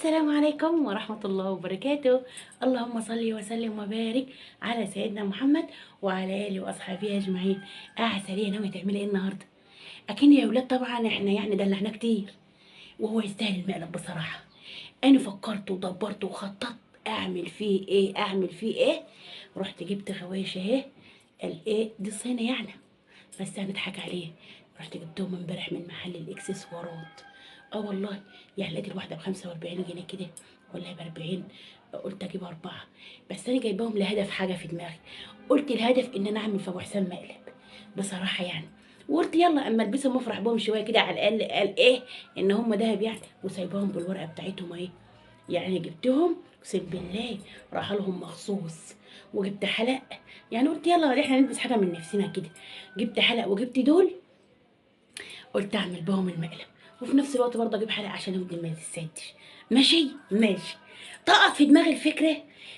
السلام عليكم ورحمة الله وبركاته. اللهم صل وسلم وبارك على سيدنا محمد وعلى آله وأصحابه أجمعين. سريع ناوية تعملي إيه النهاردة؟ أكيد يا ولاد طبعا إحنا يعني دلعنا كتير وهو يستاهل المقلب بصراحة. أنا فكرت ودبرت وخططت أعمل فيه إيه. رحت جبت غوايش أهي. الإيه دي صينية يعني، بس هنضحك عليه. رحت جبتهم امبارح من محل الاكسسوارات. والله يعني لقيت الواحده ب45 جنيه كده ولا ب40. قلت اجيب 4، بس انا جايباهم لهدف حاجه في دماغي. قلت الهدف ان انا اعمل في ابو حسام مقلب بصراحه يعني. وقلت يلا اما البسهم افرح بهم شويه كده، على الاقل قال ايه ان هم دهب يعني، وسايباهم بالورقه بتاعتهم اهي. يعني جبتهم اقسم بالله راح لهم مخصوص. وجبت حلق، يعني قلت يلا احنا نلبس حاجه من نفسنا كده. جبت حلق وجبت دول، قلت اعمل بهم المقلب وفي نفس الوقت برضه اجيب حلق عشان ودني ما تتسدش. ماشي ماشي. طقت في دماغي الفكره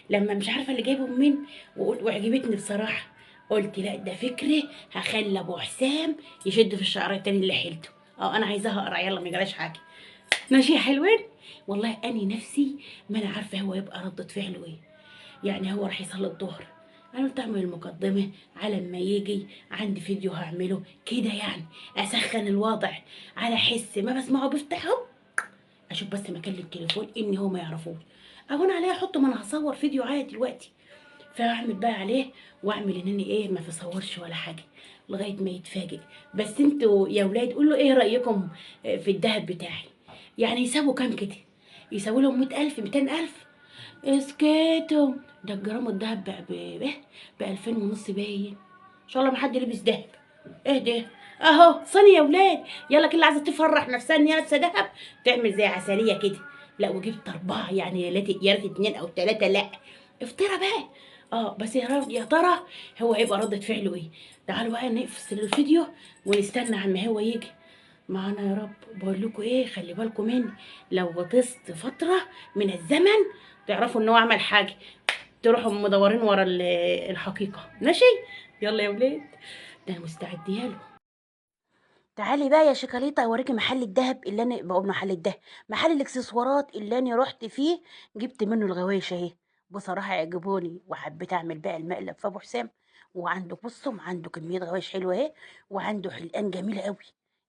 لما مش عارفه اللي جايبهم مين، وعجبتني بصراحه. قلت لا ده فكره هخلي ابو حسام يشد في الشعر التاني اللي حيلته. انا عايزاها اقرا، يلا ما يجراش حاجه. ماشي يا حلوين. والله اني نفسي ما انا عارفه هو يبقى ردة فعله ايه. يعني هو راح يصلي الظهر، انا قلت اعمل المقدمه على ما يجي عندي فيديو هعمله كده يعني، اسخن الوضع على حس ما بسمعه بيفتحه. اشوف بس مكان التليفون ان هو ما يعرفوش. اهون عليه احطه، ما انا هصور فيديو عادي دلوقتي. فاعمل بقى عليه واعمل انني ايه ما بصورش ولا حاجه لغايه ما يتفاجئ. بس انتوا يا ولاد قولوا ايه رايكم في الدهب بتاعي؟ يعني يساووا كام كده؟ يساوي لهم 100,000 200,000؟ اسكتوا، ده الجرام الدهب بقى ب2000 ونص باين. ان شاء الله ما حد لبس دهب. ايه ده؟ اهو صيني يا ولاد. يلا كل اللي عايزه تفرح نفسها ان هي لابسه دهب تعمل زي عسليه كده. لا وجبت 4 يعني، يا ريت 2 أو 3. لا افطرها بقى. بس يا ترى هو هيبقى ردة فعله ايه؟ تعالوا بقى نفصل الفيديو ونستنى عما هو يجي معانا يا رب. بقول لكم ايه، خلي بالكم مني. لو غطست فتره من الزمن تعرفوا ان هو عمل حاجه، تروحوا مدورين ورا الحقيقه. ماشي. يلا يا ولاد، ده انا مستعديه له. تعالي بقى يا شيكاليتا اوريكي محل الذهب اللي انا بقول محل الذهب، محل الاكسسوارات اللي انا رحت فيه. جبت منه الغوايش اهي. بصراحه عجبوني وحبيت اعمل بقى المقلب في ابو حسام. وعنده بصم، عنده كميه غوايش حلوه اهي. وعنده حلقان جميله قوي،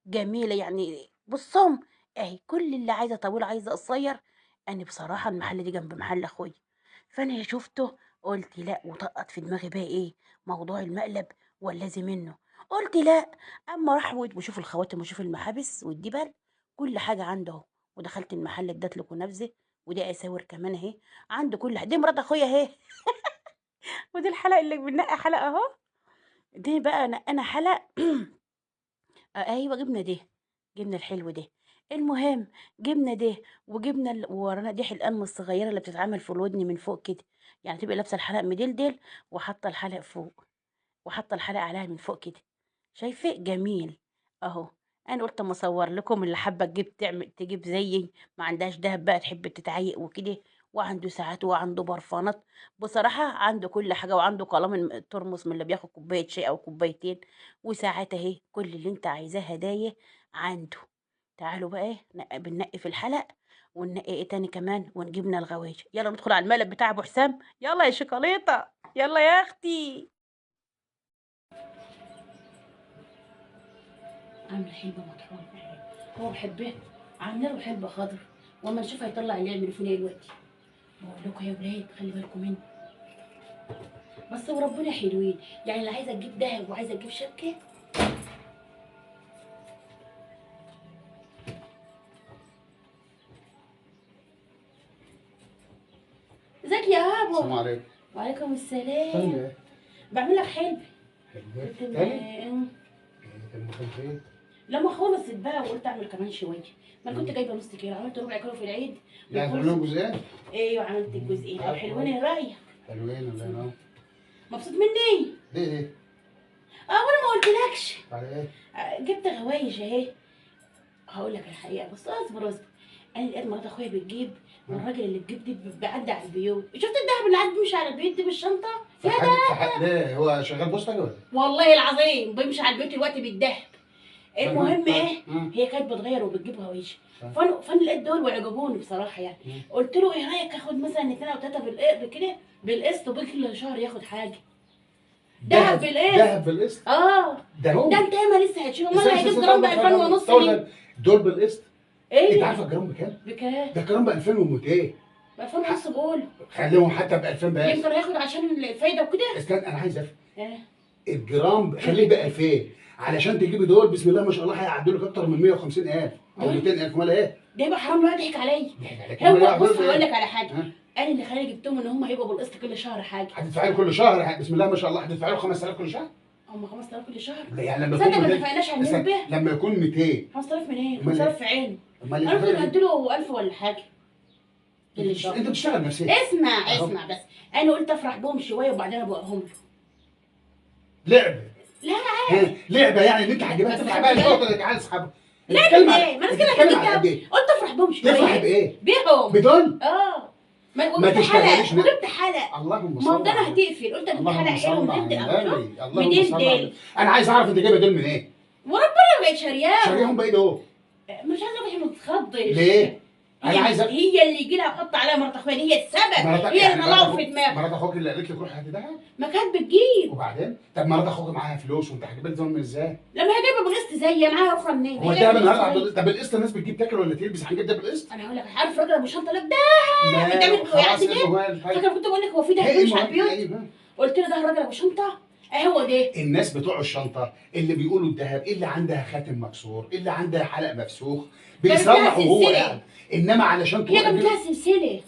جميله يعني بصم اهي. كل اللي عايزه طويل عايزه قصير. انا بصراحه المحل دي جنب محل اخويا، فانا شفته قلت لا. وطقت في دماغي بقى ايه موضوع المقلب واللازم منه. قلت لا، اما راح وشوف الخواتم وشوف المحابس والدبل، كل حاجه عنده اهو. ودخلت المحل اديت له كنافذه، ودي اساور كمان اهي. عنده كل حاجه. دي مرات اخويا اهي. ودي الحلقه اللي بننقي حلقه اهو. دي بقى نقنا حلق. ايوه جبنا ده، جبنا الحلو ده. المهم جبنا ده وجبنا ورانا دي حلقان الصغيره اللي بتتعمل في الودن من فوق كده. يعني تبقى لابسه الحلق مدلدل وحاطه الحلق فوق، وحاطه الحلقه عليها من فوق كده. شايفه جميل اهو. انا قلت اما اصور لكم اللي حابه تجيب تعمل تجيب زيي، ما عندهاش دهب بقى تحب تتعيق وكده. وعنده ساعات وعنده برفانات. بصراحه عنده كل حاجه، وعنده قلم ترمس من اللي بياخد كوبايه شاي او كوبايتين. وساعات اهي كل اللي انت عايزاه هدايا عنده. تعالوا بقى ايه بننقي في الحلق، وننقي ايه تاني كمان، ونجيبنا الغوايش. يلا ندخل على المقلب بتاع ابو حسام. يلا يا شوكولاته، يلا يا اختي. عامله حلبه مطحون. هو بحبها، عامله له حلبه خضر. واما نشوف هيطلع اللي يعمل فينا دلوقتي. بقول لكم يا ولاد خلي بالكم مني. بس وربنا حلوين يعني، اللي عايزه تجيب دهب وعايزه تجيب شبكه. ازيك يا ابو؟ السلام عليكم. وعليكم السلام. طيب بعمل لك حلب. حلوة قلت تاني؟ كان مكان فين؟ لما خلصت بقى وقلت اعمل كمان شويه. ما انا كنت جايبه نص كيلو، عملت ربع كيلو في العيد. يعني تعمل لهم جزئين؟ ايوه عملت الجزئين. او حلوين ايه رايك؟ حلوين الله ينور. مبسوط مني؟ ليه؟ وانا ما قلتلكش. على ايه؟ جبت غوايش اهي. هقول لك الحقيقه، بس اصبر اصبر. انا لقيت مرات اخويا بتجيب، والراجل اللي بيجيب دي بيعدي على البيوت. شفت الدهب اللي قاعد بيمشي على البيوت دي بالشنطه فيها ده. ليه هو شغال بوسطة ولا؟ والله العظيم بيمشي على البيوت دلوقتي بالدهب. المهم ايه، ها. هي كانت بتغير وبتجيب هوايش. ها. فانا لقيت دول وعجبوني بصراحه يعني. قلت له ايه رايك اخد مثلا 2 او 3 كده بالقسط، وكل شهر ياخد حاجه. دهب بالقسط. دهب بالقسط. اه ده هو ده انت ياما لسه هتشوف، امال استنى، هيجيب استنى، جرام ب استنى، 2000 ونص طول ليه؟ ده. دول بالقسط. انت ايه عارفه الجرام بكام؟ بكام؟ ده الجرام ب 2200. ب 2000 ونص بقول. خليهم حتى ب 2000 بس. يمكن هياخد عشان الفايده وكده. استنى انا عايز افهم. اه الجرام خليه ب 2000 علشان تجيبي دول بسم الله ما شاء الله هيعدوا لك اكتر من 150,000 او دول؟ 200,000. امال ايه؟ ده يبقى حرام الواحد يضحك عليا. ضحك عليك. أمال هو إيه؟ بص دول هقول إيه؟ لك على حاجه، ها؟ انا اللي خلاني جبتهم ان هم هيبقوا بالقسط كل شهر حاجه. هتدفعي له كل شهر بسم الله ما شاء الله هتدفعي له 5000 كل شهر؟ هم 5000 كل شهر. لا يعني لما تصدق يكون ما 200 اتفقناش على استنى، النسبه. لما يكون 200 5000 منين؟ أمال 5000 في عيني. امال انا كنت إيه؟ هديله 1000 ولا حاجه كل شهر. انت بتشتغل نفسيا. اسمع أهو. اسمع بس، انا قلت افرح بهم شويه وبعدين ابوقهم له. لعبه. لا ها؟ لعبه يعني ان انت هتجيبها بس تدفع خلي بقى بالك. الشرطه اللي تعالى اسحبها. لا بتتكلم كده على- ايه؟ ما انا كده بتتكلم على قد هديك ايه؟ قلت افرح بهم شويه. تفرح بايه؟ بيهم. بدول؟ اه ما ما وجبت تشتغليش حلقه وجبت حلقه. اللهم ما صل هو ده على انا النبي. هتقفل، قلت اجيب اللهم حلقه صل حلوه على ونبدا النبي. اهو. اللهم 200 صل على النبي. ديل انا عايز اعرف انت جايبه دول منين؟ وربنا بقيت شارياهم. شاريهم بايه دول؟ مش عايزه اقول ما تتخضش. ليه؟ انا عايز هي اللي يجي لها احط عليها مرات اخويا، هي السبب، مرات هي اللي طلعوا في دماغها. مرات اخوك اللي قالت لك روح هاتي دهب؟ ما كانت بتجيب. وبعدين طب مرات اخوك معاها فلوس وانت هتجيب لهم من ازاي؟ لما هي جايبه بالقسط زي معاها اخرى منين؟ هو هي ده جايبة النهارده بالقسط زي. طب القسط الناس بتجيب تاكل ولا تلبس هنجيب ده بالقسط؟ انا هقول لك عارف راجل ابو شنطه لك ده. ما انت عامل خلاص يعني المهم فاكر كنت بقول لك هو في ده ايه مش على المهم البيوت؟ قلت له ده الراجل ابو شنطه هو ده. الناس بتوع الشنطه اللي بيقولوا الذهب اللي عندها خاتم مكسور اللي عندها حلق مفسوخ بيصلحوا وهو سلسلة. قاعد. انما علشان هي تروح جابت لها سلسله.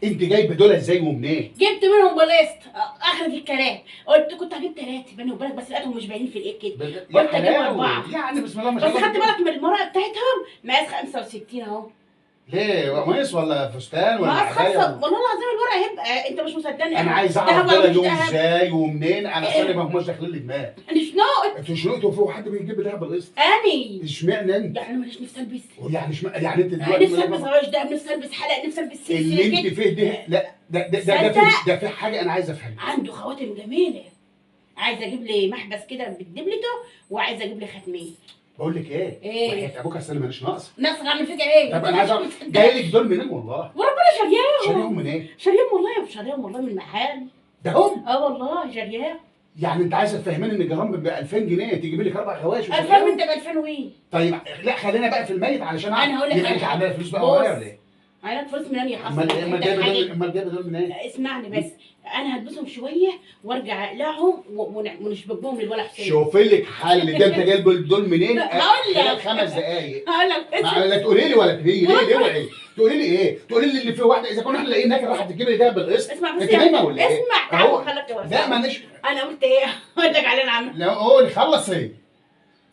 انت جايبه دول ازاي ومنين؟ جبت منهم بالقسط اخر الكلام. قلت كنت هجيب 3 بيني وبينك بس لقيتهم مش باينين في الايد كده. يا قلت اجيب حلاوه 4. يعني بسم الله ما بس شاء الله. خدت بالك من المرأة بتاعتهم مقاس 65 اهو. ليه قميص ولا فستان ولا مقاس عبايه؟ 5 والله العظيم الورق هيبقى انت مش مصدقني. انا عايز دهب اعرف ولا دول مش يوم دهب؟ ازاي ومنين. انا اصلا ما هماش داخلين لي دماغ. مش ناقص. انتوا شنو فوق حد بيجيب دهب بالقسط؟ اني اشمعنى انت؟ يعني ماليش نفسي البس. يعني يعني انت نفسي دلوقتي البس غوايش ده، نفسي البس حلق، نفسي البس اللي سلسله انت كده. فيه ده لا ده في حاجه انا عايز افهمها. عنده خواتم جميله. عايزه اجيب لي محبس كده بدبلته، وعايزه اجيب لي خاتمين. بقول لك ايه؟ ايه؟ وحياة ابوك اصل انا ماليش ناقص. ناس اعمل فيك ايه؟ طب انا عايز اعرف جاي لك دول منين والله؟ وربنا شارياهم. شاريهم منين؟ شاريهم والله، شاريهم والله من محل. ده هم؟ اه والله شارياهم. يعني انت عايز تفهمني ان الجرام ب 2000 جنيه تجيب لك 4 غوايش 2000 انت ب 2000 وي. طيب لا خلينا بقى في الميت علشان أنا هقول لك يبقى على انت حاجة. عندنا فلوس بقى بص. ولا ايه؟ عينك فلوس من انهي حصل؟ امال جايبه دول امال جايبه دول منين؟ اسمعني بس، انا هلبسهم شويه وارجع اقلعهم ونشبك بهم للولا حسين. شوف لك حل. ده انت جايب دول منين؟ هقول لك. خلال 5 دقايق. هقول لك لا تقولي لي ولا تقولي لي اوعي تقولي لي ايه؟ تقولي لي اللي في واحده اذا كنا احنا لاقيين هناك راح تجيب لي ده بالقسط. اسمع بس انت نايمه ولا ايه؟ اسمع اهو. تعال خليك توسع. لا معلش. انا قلت ايه؟ اقول لك على العمل. لا قولي خلصي.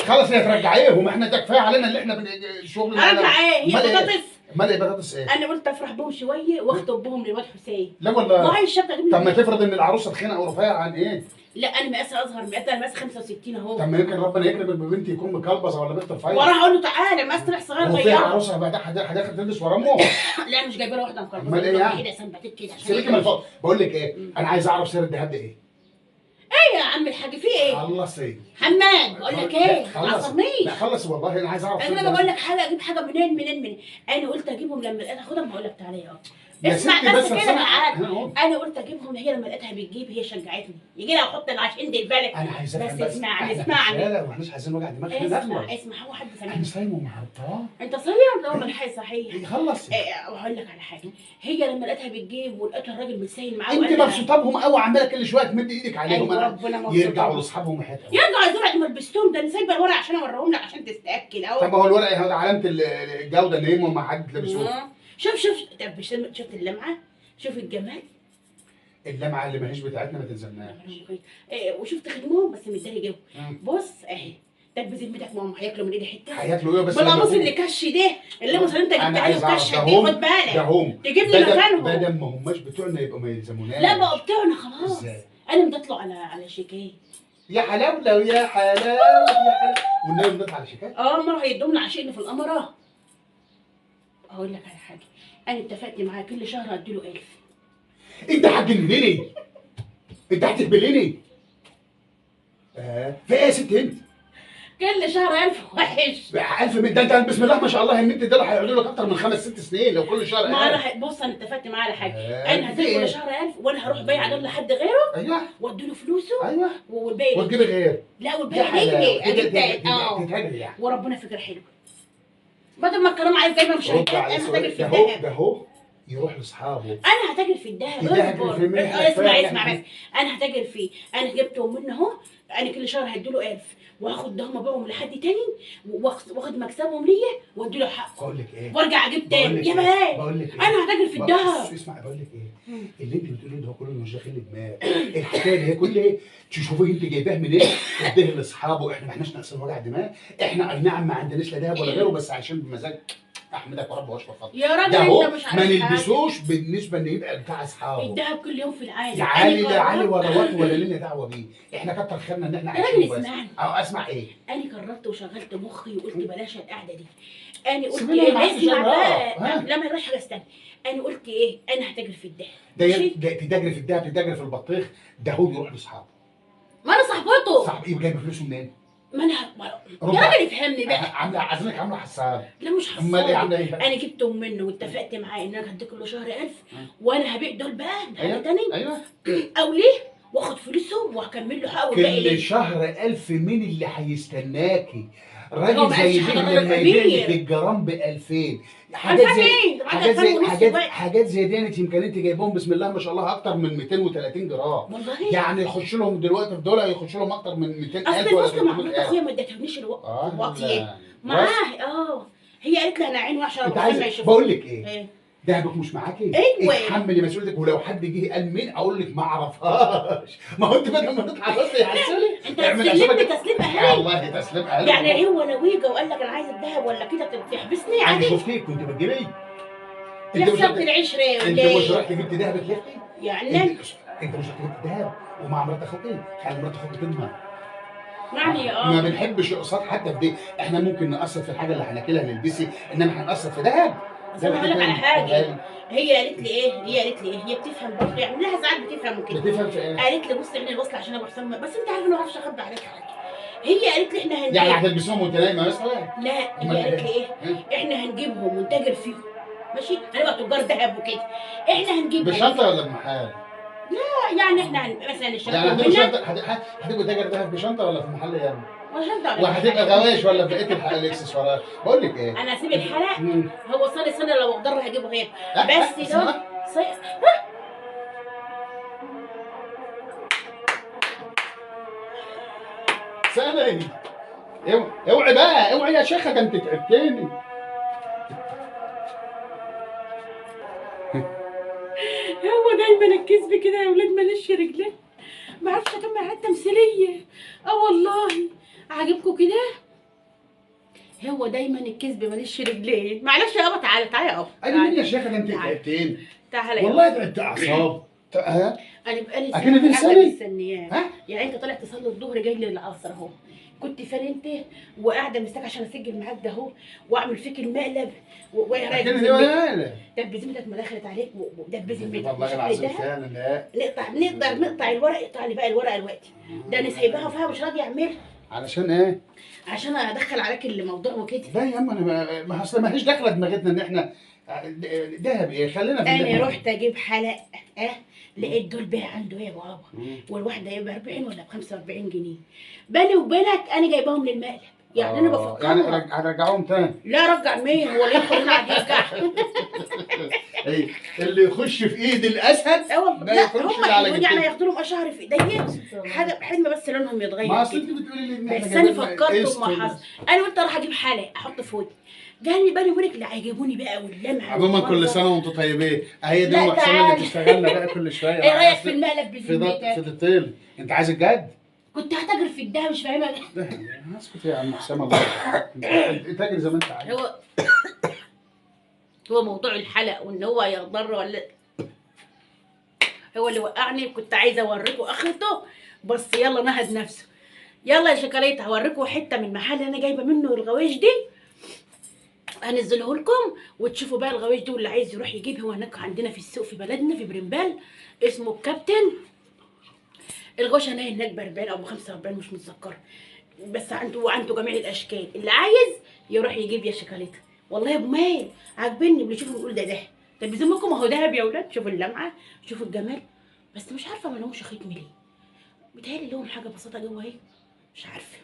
خلصي ترجعيهم احنا ده كفايه علينا اللي احنا الشغل اللي ارجع ايه؟ هي بطاطس. امال ايه بطاطس ايه؟ انا قلت افرح بهم شويه واخطب بهم للواد حسين. لا والله. ما هي الشبكه دي. طب ما تفرض ان العروسه تخينه او رفيعه عن ايه؟ لا انا مقاسها اصغر، مقاسها مقاس 65 اهو. طب ما يمكن ربنا يكرمك ببنت يكون مكلبصه ولا بنت رفيعه. وراح اقول له تعالى مقاس طلع صغير هو في غيره. عروسه بقى هتاخد تلبس ورا امه؟ لا مش جايبه له واحده مكرمه. امال ايه يعني؟ كده سنبتك كده عشان سيبك من الفضل. بقول لك ايه؟ انا عايز اعرف سر الذهب ده ايه؟ ايه يا عم الحاج في ايه؟ خلصي. حماد بقول لك ايه؟ ما لا عصبنيش. خلص والله انا عايز اعرف سر انا الذهب. بقول لك حاجه اجيب حاجه منين. انا قلت اجيبهم لما لقيتها اخدهم هقول لك تعالى اهو. يا اسمع ستي بس بس كده معاك. أهو. انا قلت اجيبهم، هي لما لقيتها بتجيب هي شجعتني يجي لها احط العشقين دي البلد. انا عايز افهم بس اسمعني إحنا اسمعني. لا ما احناش عايزين وجع دماغ احنا اسمع نخلص. اسمع هو حد احنا سامعني. صايم ومحطاه. انت صايم؟ لا والله الحي صحيح. خلص. وهقول لك على حاجه، هي لما لقيتها بتجيب ولقيتها الراجل متسايل معاه انت مبسوطه بهم قوي عماله كل شويه تمد ايدك عليهم. أيوة أنا ربنا مبسوطة. يرجعوا لاصحابهم وحياتهم. يرجعوا يزوروا بعد ما لبستهم، ده انا سايبه الورق عشان اوريهم لك عشان تتاكد اهو. طب ما هو الورق هذا علامه الجوده ان هم ما حد لبسوه. شوف طب شفت اللمعه؟ شوف الجمال. اللمعه اللي ماهيش بتاعتنا ما تلزمناش. وشفت خدمهم بس مداري جو. بص اهي ده بذمتك ما هم هياكلوا من ايدي حته. هياكلوا ايه بس؟ بالقميص اللي كش ده اللي مثلا انت جبتها لي وكشك دي خد بالك. ده هم تجيب لي مكانهم. بدل ما هماش بتوعنا يبقوا ما يلزموناش. لا بقى بتوعنا خلاص. ازاي؟ انا بنطلع على شيكات. يا حلاوه يا حلاوه يا حلاوه والنبي بنطلع على شيكات. مره هيدوم لنا عشقنا في القمره. هقول لك على حاجه، انا اتفقت معاه كل شهر اديله 1000. انت هتجنني. انت هتقبلني. في ايه يا ست انت؟ كل شهر 1000 وحش. 1000 ده انت بسم الله ما شاء الله النت ده هيقعدوا لك اكتر من 5 6 سنين لو كل شهر ما 1000. انا بص انا اتفقت معاه على حاجه، آه، انا هديله إيه؟ كل شهر 1000 وانا هروح بايع دول لحد غيره ايوه واديله فلوسه ايوه والباقي ليه. وتجيب غير. لا يا والباقي حلاوه ليه كده اجيب اه. تتهاجر يعني. وربنا فكره حلوه، بدل ما الكلام عايز دايما رد مشاركات على انا هتاجر سؤال في ده هو الذهب. ده هو يروح لاصحابه. انا هتاجر في الذهب يتاجر في المنح اسمع الفعلي. اسمع بس، انا هتاجر فيه، انا جبتهم منه اهو، انا كل شهر هديله 1000 واخد ده هم ابيعهم لحد تاني واخد مكسبهم ليا واديله حقه بقول لك ايه؟ وارجع اجيب تاني يا بقول لك بقى. انا هتاجر في الذهب. اسمع بقول لك ايه؟ اللي انت بتقوليه ده كله مش داخل دماغ. الحكايه اللي هي كل ايه؟ تشوفي انت جايباه منين؟ اديه لاصحابه. احنا ما احناش ناقصين وجع دماغ. احنا اي نعم ما عندناش لا ذهب ولا غيره بس عشان بمزاج احمدك ورب واشكر فضلك. يا راجل ده هو انت مش ما عارف نلبسوش بالنسبه ان يبقى بتاع اصحابه. الذهب كل يوم في العالم. يا علي أنا لا علي قررت- ولا وقت ولا لنا دعوه بيه. احنا كتر خيرنا ان احنا يا راجل عايشين بس. اسمعني. او اسمع ايه؟ انا قررت وشغلت مخي وقلت بلاش القعده دي. انا قلت سيبيني ايه؟ أنا معاك اسمع عشان بقى ها؟ لا ما يبقاش حاجه استنى. انا قلت ايه؟ انا هتاجر في الذهب ده ماشي؟ تتاجر في الدهب تتاجر في البطيخ. ده هو يروح لاصحابه. ما انا صاحبته. صعب ايه جايب فلوسه منين؟ ما انا ربع. يا راجل افهمني بقى. عامله عازمك عامله حساب. لا مش امال ايه حصل. عامله ايه؟ انا جبتهم منه واتفقت معاه ان انا هديك كل شهر 1000 وانا هبيع دول بقى لحد تاني ايوه او ليه واخد فلوسهم واكمل له حقه والباقي كل ليه. شهر 1000 مين اللي هيستناكي؟ هو راجل ما زي قالش دي حاجة لما يبيع كبير. لك الجرام ب 2000 ألفين مين؟ حاجات ألفين زي ونص حاجات دلوقتي. حاجات زي دي يمكن انت جايبهم بسم الله ما شاء الله اكتر من 230 جرام. والله يعني يخش لهم دلوقتي في دول يخش لهم اكتر من 200000 اصل ولا الوصله مع مرات 300000. اخويا ما ادتهمنيش الوقت ايه لا. معاه اه. هي قالت لي انا عين وحشه انت ما عايز يشوفني. بقول لك ايه؟ ايه دهبك مش معاكي؟ ايوه. اتحملي مسؤوليتك ولو حد جه قال مين اقول لك ما اعرفهاش. ما هو انت بدل ما نطلع بس يا عسولي انت اعمل هتسلمني حسابك. تسليم اهلي. والله تسليم اهلي. يعني هو لو يجي وقال لك انا عايز الذهب ولا كده تحبسني انا عادي. شفتيك كنت بتجيبي. يا خسرت العشره انت ولا مش ايه؟ رحت جبت دهب لختي؟ يعني انت مش رحت جبت دهب ومع مرات اخوك ايه؟ خلي مرات اخوك تضمن. يعني ما بنحبش اقساط حتى في دي. احنا ممكن نقسط في الحاجه اللي هناكلها نلبسي انما هنقسط في دهب. بس انا هقول لك على حاجه. هي قالت لي ايه؟ هي بتفهم برضه يعني لها ساعات بتفهم وكده. بتفهم في ايه؟ قالت لي بص اعملي الوصله عشان ابو حسام بس انت عارفه انا ما بعرفش اخبي عليك حاجه. هي قالت لي احنا هنجيب يعني هتلبسوهم وانت نايمه مثلا؟ لا أمال هي قالت لي ايه؟ احنا هنجيبهم ونتاجر فيهم ماشي؟ هنبقى تجار ذهب وكده. احنا هنجيب بشنطه ولا بمحل؟ يعني احنا مثلا الشنطه يعني هتبقوا منها شنطه هتبقوا تاجر دهب بشنطه ولا في محل يعني؟ وشنطه ولا وهتبقى حاجة. غوايش ولا بقيه الاكسسوارات؟ بقول لك ايه؟ انا هسيب الحلق. مم. هو صار سنه لو اقدر هجيبه غير بس اسمع. ده سنة اوعي بقى اوعي يا شيخه ده انت تعبتني. هو دايما الكذب كده يا ولاد مالش رجلين. ما اعرفش اكمل حاجات تمثيليه. اه والله عاجبكم كده. هو دايما الكذب مالش رجلين. معلش يابا تعالى تعالى يابا. انا مين يا شيخه ده انت تعالى. تعبتني. تعالى والله تعبت اعصاب. ها؟ انا بقالي أكيد دي قاعدة لساني؟ مستنياك. ها؟ يعني انت طالع تصلي الظهر جاي لي العصر اهو. كنت فين انت وقاعده مستنيك عشان اسجل معاك ده اهو واعمل فيك المقلب اكيد دي ولا دب ذمتك ما دخلت عليك ودب ذمتك والله العظيم فعلا لا. نقدر نقطع الورق. اقطع لي بقى الورقه دلوقتي. ده انا سايباها فيها مش راضي اعملها علشان ايه؟ عشان ادخل عليك الموضوع وكده. لا يا عم انا ما اصل ما هيش داخله دماغتنا ان احنا دهب ايه خلينا في انا رحت اجيب حلق لقيت دول بيع عنده ايه يا بابا والواحده ايه ب 40 ولا ب 45 جنيه. بيني وبينك انا جايباهم للمقلب يعني انا بفكر يعني هرجعهم تاني. لا رجع مين هو اللي يدخل هنا قاعد يرجع. ايه اللي يخش في ايد الاسد اه والله ما لا يخرجش هم إلا على حلوين يعني جبتين. هياخدوا لهم اشهر في ايديا حاجه حلم بس لونهم يتغير ما اصل كده. انت بتقولي لي ان بس احنا انا جايبين فكرت قسط وما حصل. انا قلت اروح اجيب حلق احط في ودني. قال لي بالي وبينك اللي هيجيبوني بقى واللمعه عموما كل والمنظر. سنه وانتم طيبين. اهي دي لا ام حسام تعال. اللي بتشتغلنا بقى كل شويه. ايه رايك في المقلب في بذمتك؟ الطيل انت عايز الجد؟ كنت هتاجر في الدهب مش فاهمه. اسكت يا عم حسام الله انت تاجر زي ما انت عايز. هو موضوع الحلق وان هو يضر ولا هو اللي وقعني. كنت عايزه اوريكم اخرته بس يلا نهد نفسه. يلا يا شوكولاته هوريكم حته من المحل انا جايبه منه الغوايش دي هنزله لكم وتشوفوا بقى الغوايش دي واللي عايز يروح يجيب. هو هناك عندنا في السوق في بلدنا في برمبال اسمه الكابتن. الغوشه هناك ب 40 او ب 45 مش متذكره. بس عنده جميع الاشكال، اللي عايز يروح يجيب يا شوكولاته. والله يا ابو مال عاجبني، بنشوفه بنقول ده. طب بذمكم اهو دهب يا اولاد، شوفوا اللمعه، شوفوا الجمال. بس مش عارفه ما لهمش ختم ليه، بيتهيألي لهم حاجه بسيطه جوه اهي، مش عارفه.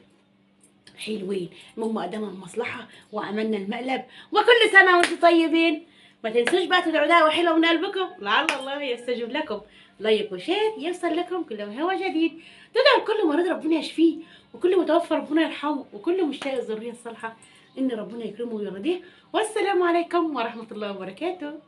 حلوين، المهم قدامها المصلحه وعملنا المقلب. وكل سنه وانتم طيبين. ما تنسوش بقى تدعوا دعوه حلوه من قلبكم لعل الله يستجيب لكم. لايك وشير يوصل لكم كل ما هو جديد. تدعوا لكل مريض ربنا يشفيه، وكل متوفى ربنا يرحمه، وكل مشتاق الذريه الصالحه ان ربنا يكرمه ويرضيه. والسلام عليكم ورحمه الله وبركاته.